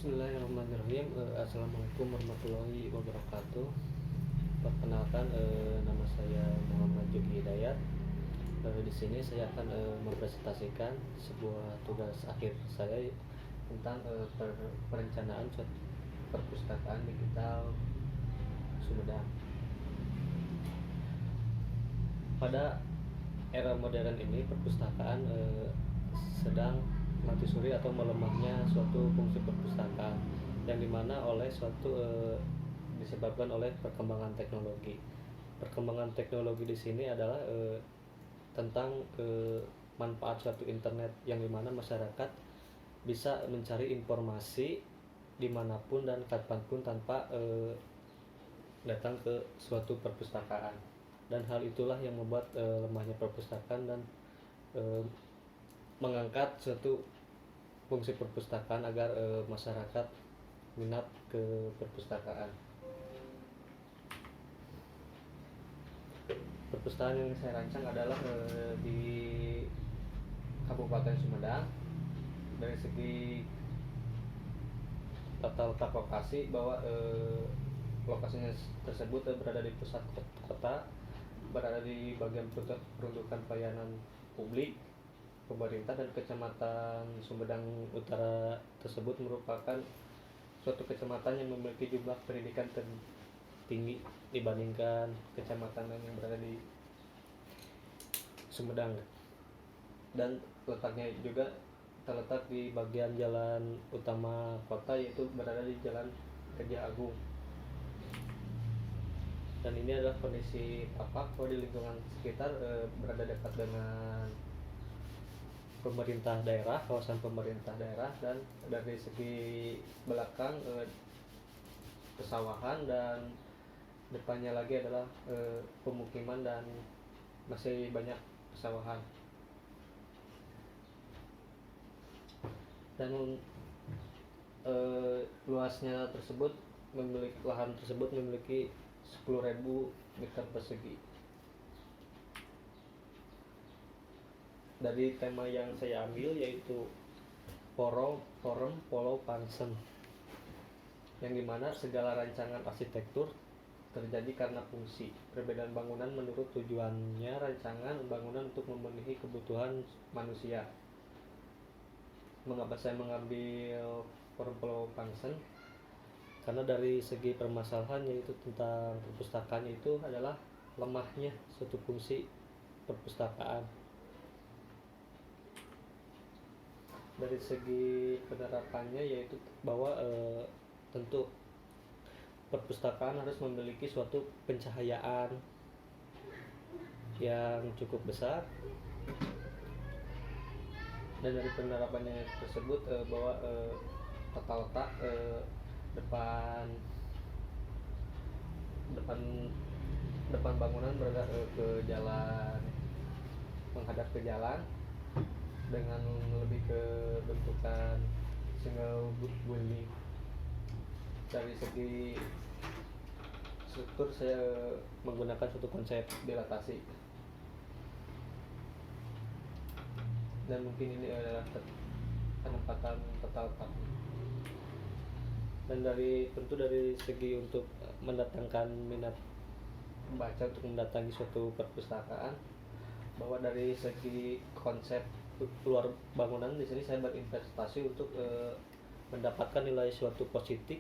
Bismillahirrahmanirrahim. Assalamualaikum warahmatullahi wabarakatuh. Perkenalkan, nama saya Muhammad Juki Hidayat. Di sini saya akan mempresentasikan sebuah tugas akhir saya tentang perencanaan suatu perpustakaan digital Sumedang. Pada era modern ini, perpustakaan sedang mati suri atau melemahnya suatu fungsi perpustakaan yang dimana oleh suatu disebabkan oleh perkembangan teknologi. Perkembangan teknologi di sini adalah tentang manfaat suatu internet yang dimana masyarakat bisa mencari informasi dimanapun dan kapanpun tanpa datang ke suatu perpustakaan, dan hal itulah yang membuat lemahnya perpustakaan dan mengangkat suatu fungsi perpustakaan agar masyarakat minat ke perpustakaan. Perpustakaan yang saya rancang adalah di Kabupaten Sumedang. Dari segi tata letak lokasi, bahwa lokasinya tersebut berada di pusat kota, berada di bagian peruntukan pelayanan publik pemerintah, dan Kecamatan Sumedang Utara tersebut merupakan suatu kecamatan yang memiliki jumlah pendidikan tertinggi dibandingkan kecamatan lain yang berada di Sumedang, dan letaknya juga terletak di bagian jalan utama kota, yaitu berada di Jalan Gajah Agung. Dan ini adalah kondisi tapak kalau di lingkungan sekitar berada dekat dengan pemerintah daerah, kawasan pemerintah daerah, dan dari segi belakang pesawahan, dan depannya lagi adalah pemukiman dan masih banyak pesawahan. Dan luasnya tersebut lahan tersebut memiliki 10.000 meter persegi. Dari tema yang saya ambil yaitu Forum Polo Pansen, yang dimana segala rancangan arsitektur terjadi karena fungsi. Perbedaan bangunan menurut tujuannya, rancangan bangunan untuk memenuhi kebutuhan manusia. Mengapa saya mengambil Forum Polo Pansen? Karena dari segi permasalahan, yaitu tentang perpustakaan, itu adalah lemahnya suatu fungsi perpustakaan. Dari segi penerapannya, yaitu bahwa tentu perpustakaan harus memiliki suatu pencahayaan yang cukup besar, dan dari penerapannya tersebut bahwa tata letak depan bangunan berada ke jalan, menghadap ke jalan, dengan lebih ke bentukan single building. Dari segi struktur, saya menggunakan suatu konsep dilatasi, dan mungkin ini adalah penempatan tata letak. Dan tentu dari segi untuk mendatangkan minat pembaca untuk mendatangi suatu perpustakaan, bahwa dari segi konsep luar bangunan, di sini saya berinvestasi untuk mendapatkan nilai suatu positif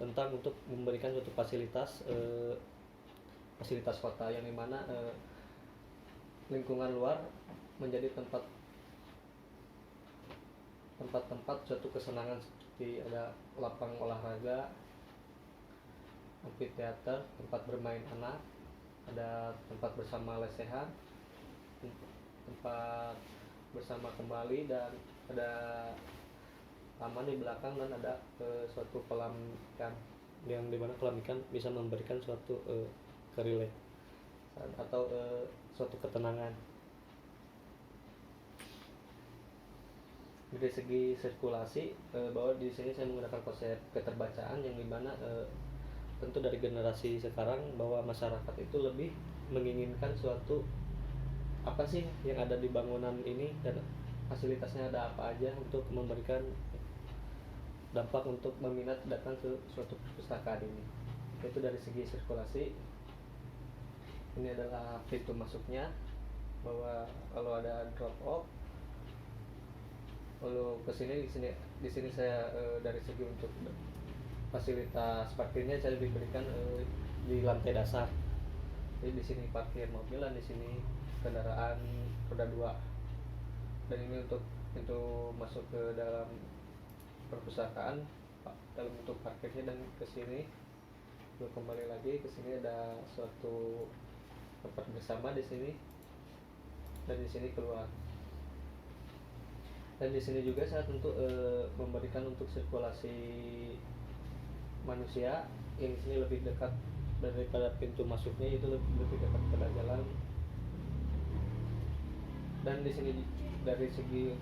tentang untuk memberikan suatu fasilitas kota, yang dimana lingkungan luar menjadi tempat suatu kesenangan, seperti ada lapang olahraga, amphitheater, tempat bermain anak, ada tempat bersama lesehan, tempat bersama kembali, dan ada taman di belakang, dan ada suatu kolam ikan, yang dimana kolam ikan bisa memberikan suatu kerileksan atau suatu ketenangan. Dari segi sirkulasi, bahwa di sini saya menggunakan konsep keterbacaan, yang dimana tentu dari generasi sekarang, bahwa masyarakat itu lebih menginginkan suatu apa sih yang ada di bangunan ini, dan fasilitasnya ada apa aja, untuk memberikan dampak untuk meminat datang ke suatu perpustakaan ini. Itu dari segi sirkulasi, ini adalah pintu masuknya, bahwa kalau ada drop off lalu kesini di sini saya dari segi untuk fasilitas parkirnya saya diberikan di lantai dasar. Jadi di sini parkir mobil dan di sini kendaraan roda 2. Dan ini untuk pintu masuk ke dalam perpustakaan dalam bentuk parkirnya. Dan ke sini kembali lagi ke sini ada suatu tempat bersama di sini, dan di sini keluar. Dan di sini juga saya tentu memberikan untuk sirkulasi manusia yang di sini lebih dekat daripada pintu masuknya, itu lebih dekat pada jalan. Dan di sini dari segi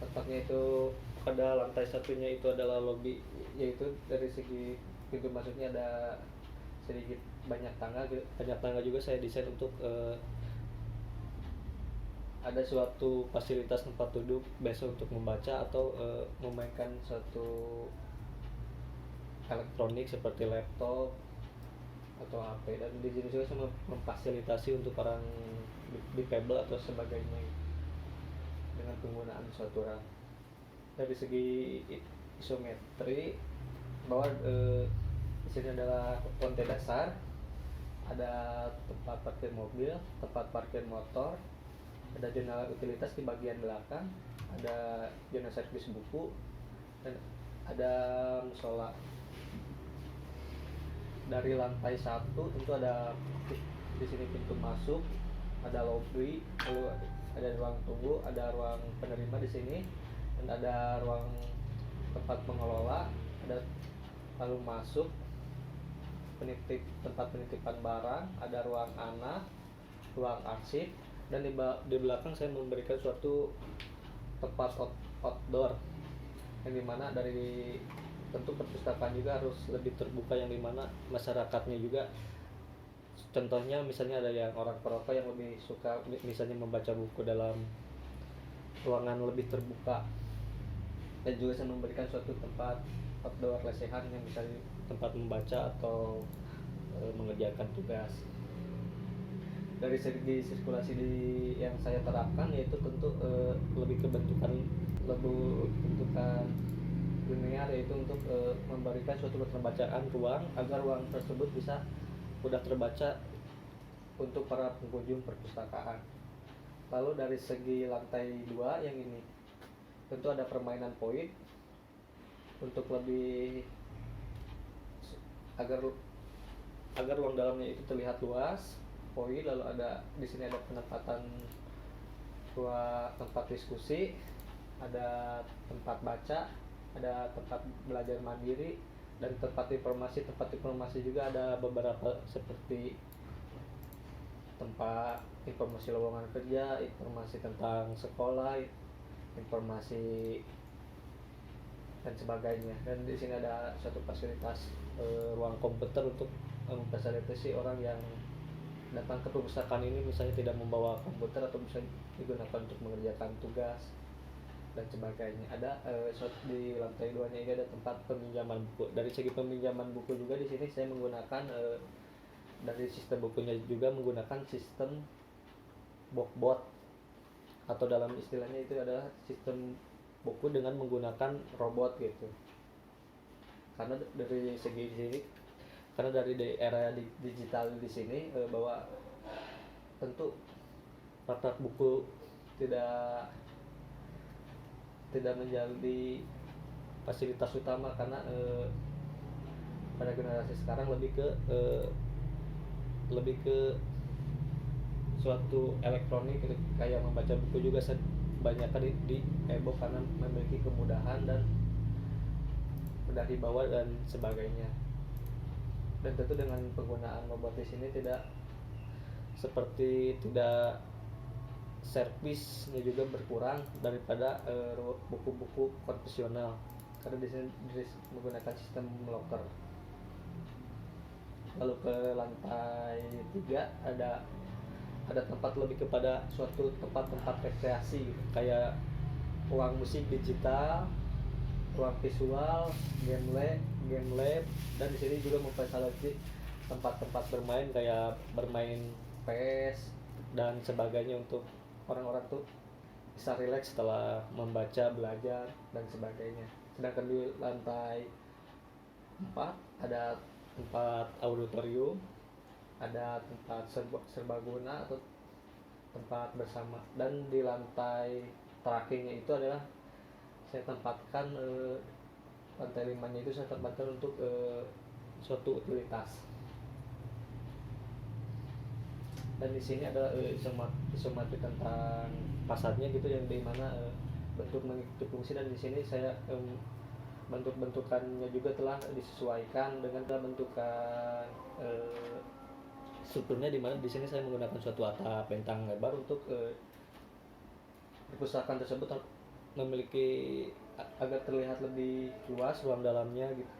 tempatnya itu pada lantai satunya itu adalah lobby, yaitu dari segi pintu masuknya ada sedikit banyak tangga juga saya desain untuk ada suatu fasilitas tempat duduk biasa untuk membaca atau memainkan suatu elektronik seperti laptop atau HP. Dan di sini juga saya memfasilitasi untuk orang difabel atau sebagainya dengan penggunaan suatu RAM. Dari segi isometri, bahwa di sini adalah lantai dasar, ada tempat parkir mobil, tempat parkir motor, ada jendela utilitas di bagian belakang, ada zona servis buku, dan ada musola. Dari lantai 1 tentu ada di sini pintu masuk, ada lobby, lalu ada ruang tunggu, ada ruang penerima di sini, dan ada ruang tempat pengelola, ada lalu masuk tempat penitipan barang, ada ruang anak, ruang arsip. Dan di belakang saya memberikan suatu tempat outdoor, yang dimana dari tentu perpustakaan juga harus lebih terbuka, yang dimana masyarakatnya juga, contohnya misalnya ada yang orang perokok yang lebih suka misalnya membaca buku dalam ruangan lebih terbuka. Dan juga saya memberikan suatu tempat outdoor lesehan yang misalnya tempat membaca atau mengerjakan tugas. Dari segi sirkulasi yang saya terapkan, yaitu tentu lebih ke bentukan linear, yaitu untuk memberikan suatu keterbacaan ruang agar ruang tersebut bisa mudah terbaca untuk para pengunjung perpustakaan. Lalu dari segi lantai 2 yang ini tentu ada permainan poin untuk lebih agar ruang dalamnya itu terlihat luas. Poin, lalu ada di sini ada penempatan tempat diskusi, ada tempat baca, ada tempat belajar mandiri, dan tempat informasi juga ada beberapa, seperti tempat informasi lowongan kerja, informasi tentang sekolah, informasi dan sebagainya. Dan di sini ada suatu fasilitas ruang komputer untuk memfasilitasi orang yang datang ke perpustakaan ini misalnya tidak membawa komputer atau bisa digunakan untuk mengerjakan tugas dan sebagainya. Ada di lantai 2-nya ini ada tempat peminjaman buku. Dari segi peminjaman buku juga di sini saya menggunakan dari sistem bukunya juga menggunakan sistem bookbot, atau dalam istilahnya itu adalah sistem buku dengan menggunakan robot gitu. Karena dari segi sini, karena dari era digital di sini, bahwa tentu rak buku tidak menjadi fasilitas utama, karena pada generasi sekarang lebih ke suatu elektronik gitu. Kayak membaca buku juga banyak di e-book karena memiliki kemudahan dan mudah dibawa dan sebagainya. Dan tentu dengan penggunaan robot di sini tidak servisnya juga berkurang daripada buku-buku konvensional, karena di sini menggunakan sistem locker. Lalu ke lantai 3 ada tempat lebih kepada suatu tempat rekreasi, kayak ruang musik digital, ruang visual, game lab, dan di sini juga memfasilitasi tempat-tempat bermain kayak bermain PS dan sebagainya untuk orang-orang tuh bisa rileks setelah membaca, belajar dan sebagainya. Sedangkan di lantai 4 ada tempat auditorium, ada tempat serbaguna atau tempat bersama, dan di lantai terakhirnya itu adalah saya tempatkan lantai 5-nya itu saya tempatkan untuk suatu utilitas. Dan di sini ada isomatrik tentang fasadnya gitu, yang di mana bentuk mengikuti fungsi, dan di sini saya bentuk-bentukannya juga telah disesuaikan dengan bentukan strukturnya, di mana di sini saya menggunakan suatu atap bentang lebar untuk perpustakaan tersebut memiliki agar terlihat lebih luas ruang dalamnya gitu,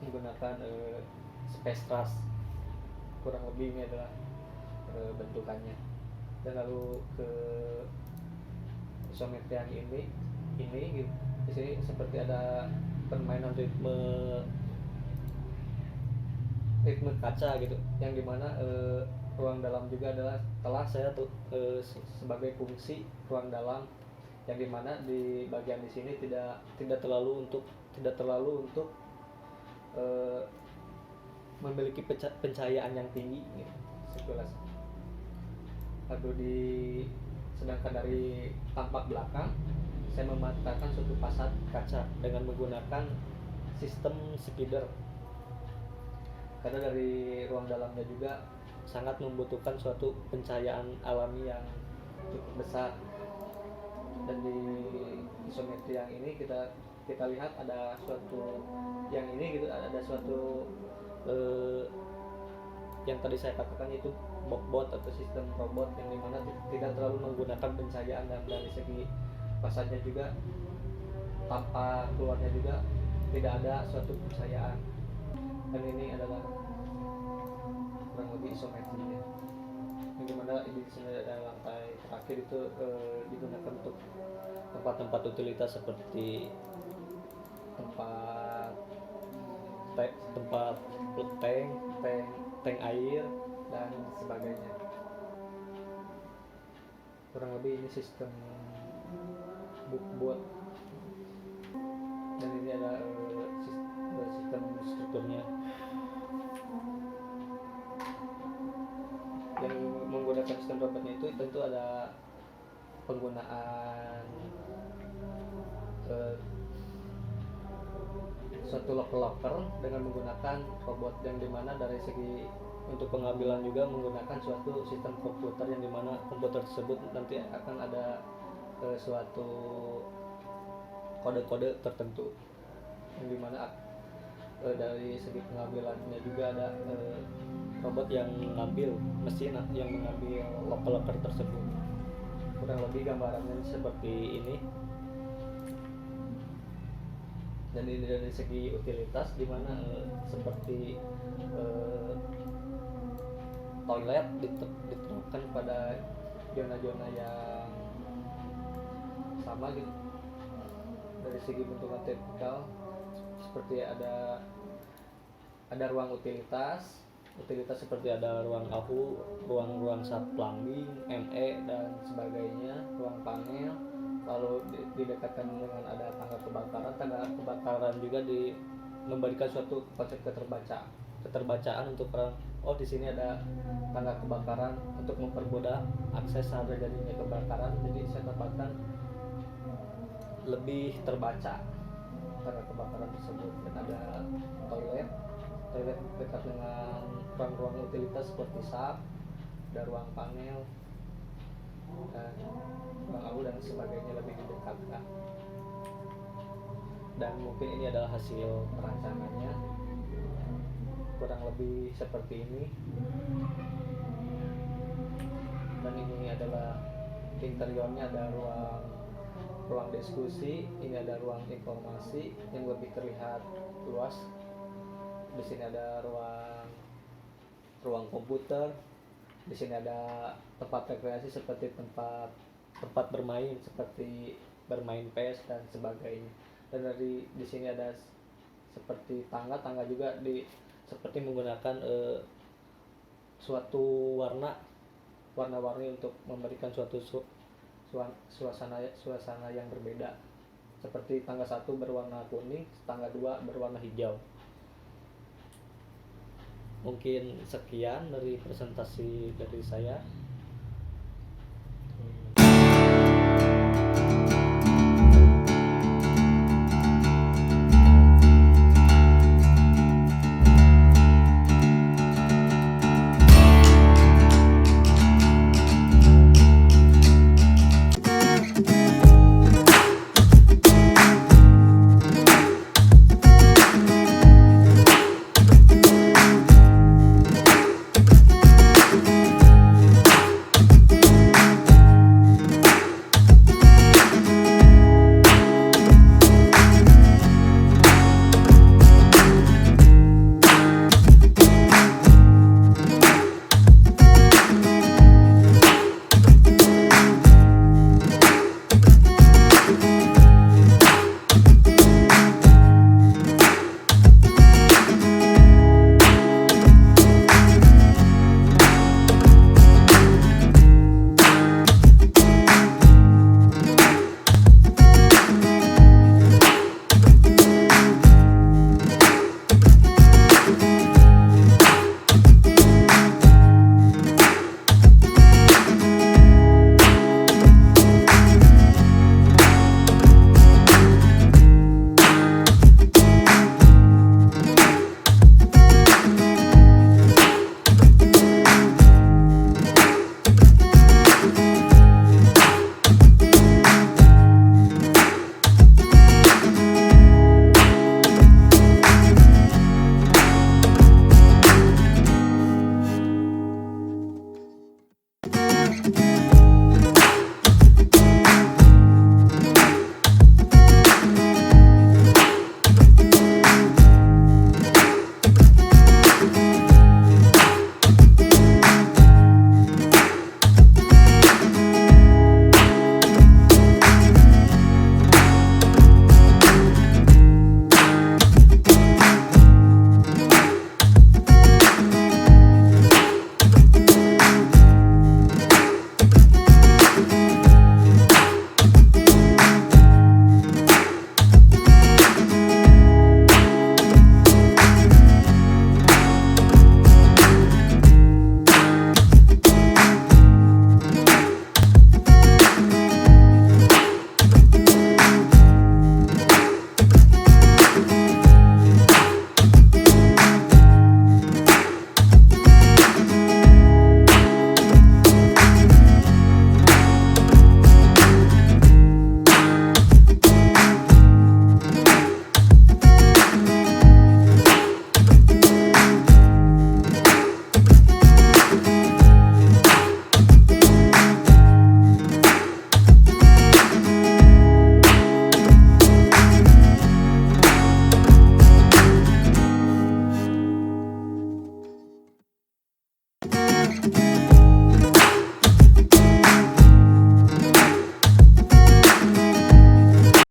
menggunakan space truss, kurang lebih ini adalah bentukannya. Dan lalu ke isometrian ini gitu. Di sini seperti ada permainan ritme kaca gitu, yang dimana ruang dalam juga adalah telah saya sebagai fungsi ruang dalam, yang dimana di bagian di sini tidak terlalu untuk memiliki pencahayaan yang tinggi gitu, sekilas. Sedangkan dari tampak belakang saya memanfaatkan suatu fasad kaca dengan menggunakan sistem spider, karena dari ruang dalamnya juga sangat membutuhkan suatu pencahayaan alami yang cukup besar. Dan di isometri yang ini kita lihat ada suatu yang ini gitu, ada suatu yang tadi saya katakan itu bot atau sistem robot, yang dimana tidak terlalu menggunakan pencahayaan, dan dari segi fasadnya juga tampak keluarnya juga tidak ada suatu pencahayaan. Dan ini adalah kurang lebih isometrinya, yang dimana di sini ada lantai terakhir itu digunakan untuk tempat-tempat utilitas seperti tempat tank air dan sebagainya. Kurang lebih ini sistem bookboard, dan ini ada sistem strukturnya. Yang menggunakan sistem robotnya itu tentu ada penggunaan suatu locker dengan menggunakan robot, yang dimana dari segi untuk pengambilan juga menggunakan suatu sistem komputer, yang dimana komputer tersebut nanti akan ada suatu kode-kode tertentu, yang dimana dari segi pengambilannya juga ada robot yang mengambil mesin yang mengambil locker tersebut. Kurang lebih gambarannya seperti ini. Dan ini dari segi utilitas, dimana seperti toilet diterapkan pada zona-zona yang sama gitu. Dari segi bentukan vertikal seperti ada ruang utilitas seperti ada ruang AHU, ruang sat plumbing, ME dan sebagainya, ruang panel. Lalu didekatkan dengan ada tangga kebakaran juga memberikan suatu konsep keterbacaan untuk orang. Oh, di sini ada tangga kebakaran untuk mempermudah akses saat terjadinya kebakaran. Jadi saya tempatkan lebih terbaca tangga kebakaran tersebut. Dan ada toilet dekat dengan ruang-ruang utilitas seperti sap, ada ruang panel dan ruang AU dan sebagainya lebih didekatkan. Dan mungkin ini adalah hasil perancangannya, kurang lebih seperti ini. Dan ini adalah interiornya, ada ruang diskusi, ini ada ruang informasi yang lebih terlihat luas. Di sini ada ruang komputer. Di sini ada tempat rekreasi seperti tempat tempat bermain seperti bermain PES dan sebagainya. Dan di sini ada seperti tangga juga seperti menggunakan suatu warna-warni untuk memberikan suatu suasana yang berbeda. Seperti tangga 1 berwarna kuning, tangga 2 berwarna hijau. Mungkin sekian dari presentasi dari saya.